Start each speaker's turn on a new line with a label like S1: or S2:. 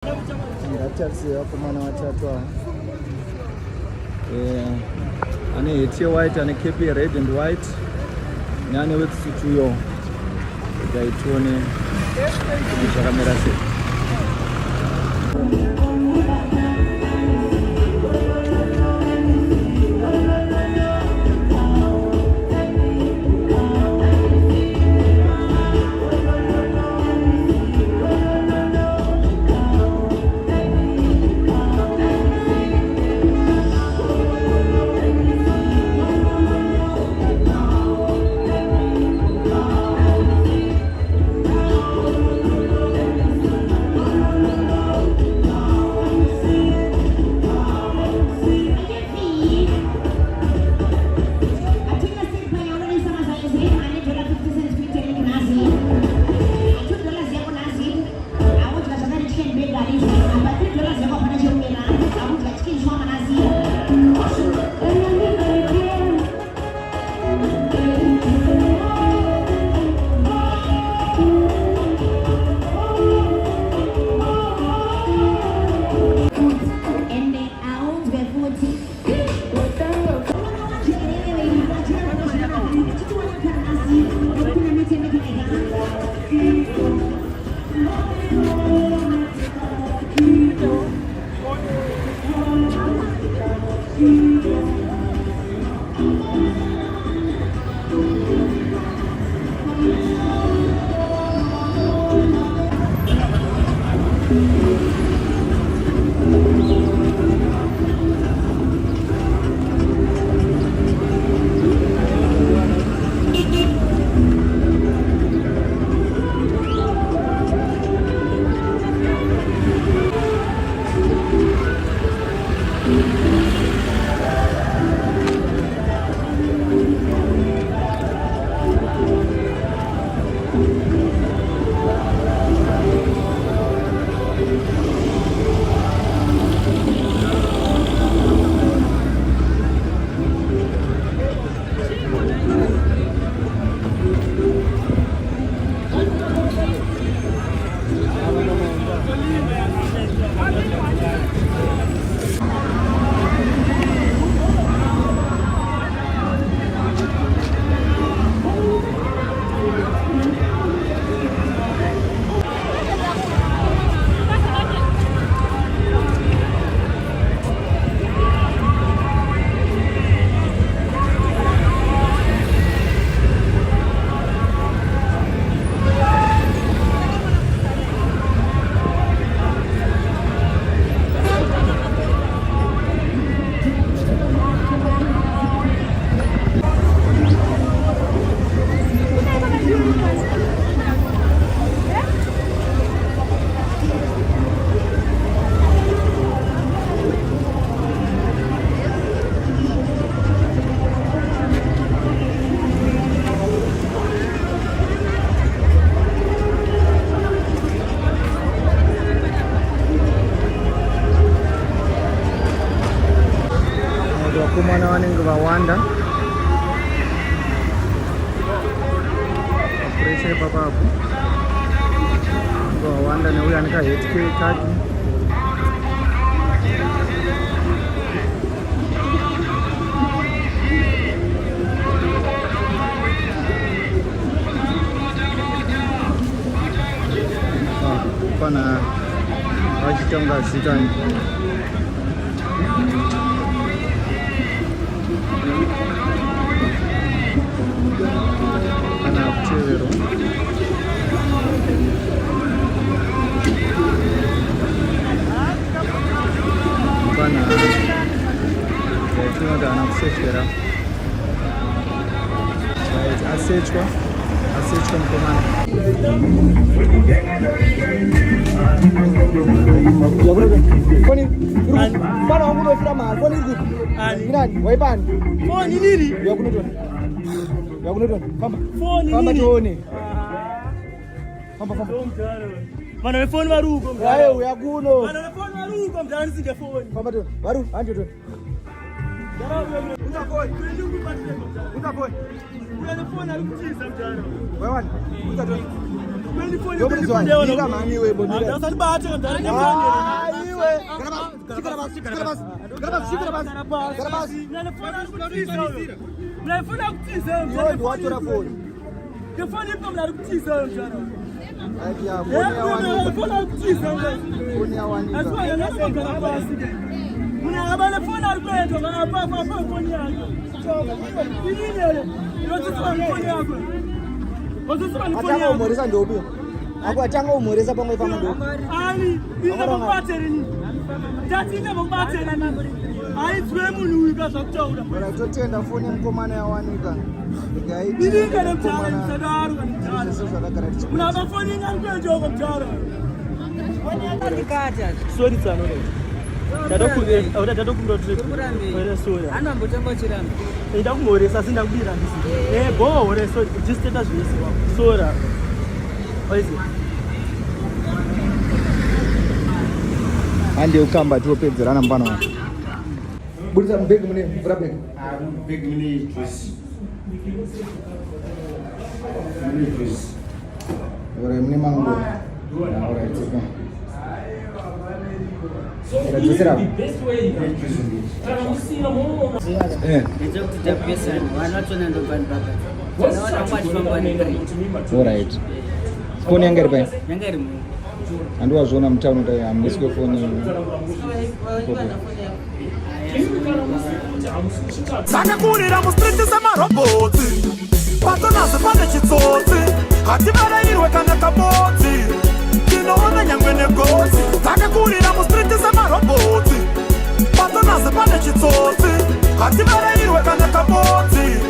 S1: Ngatarise vakomana vatatu ava. Ane heti white, ane kepi red and white, neane wetsuit uyo. Gaitone zvakamira sei. Vakomana vanenge vawanda presha ipapapo vawanda neuyo ane kaheti kekaki pana vachitanga zitani kana kutevero pana yatinoti ana kusefera asechwa mukomana foni pana wangu nofira mari foni iri nani waipani foni iri yakunotona famba tione famba mana vefoni varuko ayo yakuno mana vefoni varuko mdani singe foni famba tione varu anje tione unga foni unga foni unga foni alikuchiza mdani wewe unga tione Aku atanga umoresa pamwe pamwe.
S2: Ani, ina mubateri. Tatinga mubateri. Ai twe munhu ikazvakutaura.
S1: Bara totenda foni mukomana yawanika. Ikaiti.
S2: Iringa nemtara msadaru kanitara.
S1: Sasa zvakagara tichi.
S2: Muna mafoni ngangenjo kumtara.
S3: Foni yakandikata.
S2: Sorry tsano ne. Tatokumba trip. Sorry.
S3: Anambotamba chiramba.
S2: Ida kumoresa sinda kubira ndisi. Bo reso just status zvisi wa. Sora.
S1: Ande ukamba tiopedzerana mbana. Budisa mbegi mune mvura begi.
S4: Big mini juice. Mini juice.
S1: Ora mune mango. Ora tsika. Ora tsira. Alright. Phone yangu iripa?
S3: Yanga iri mu.
S1: Andiwazviona mutauni kuti amniswe foni.
S5: Sakakurira mustriti semarobhotsi patonase pane chitsotsi hativarayirwe kana kabotsi tinoona nyangwe negotsi sakakurira mustriti semarobhotsi patonase pane chitsotsi hativarayirwe kana kabotsi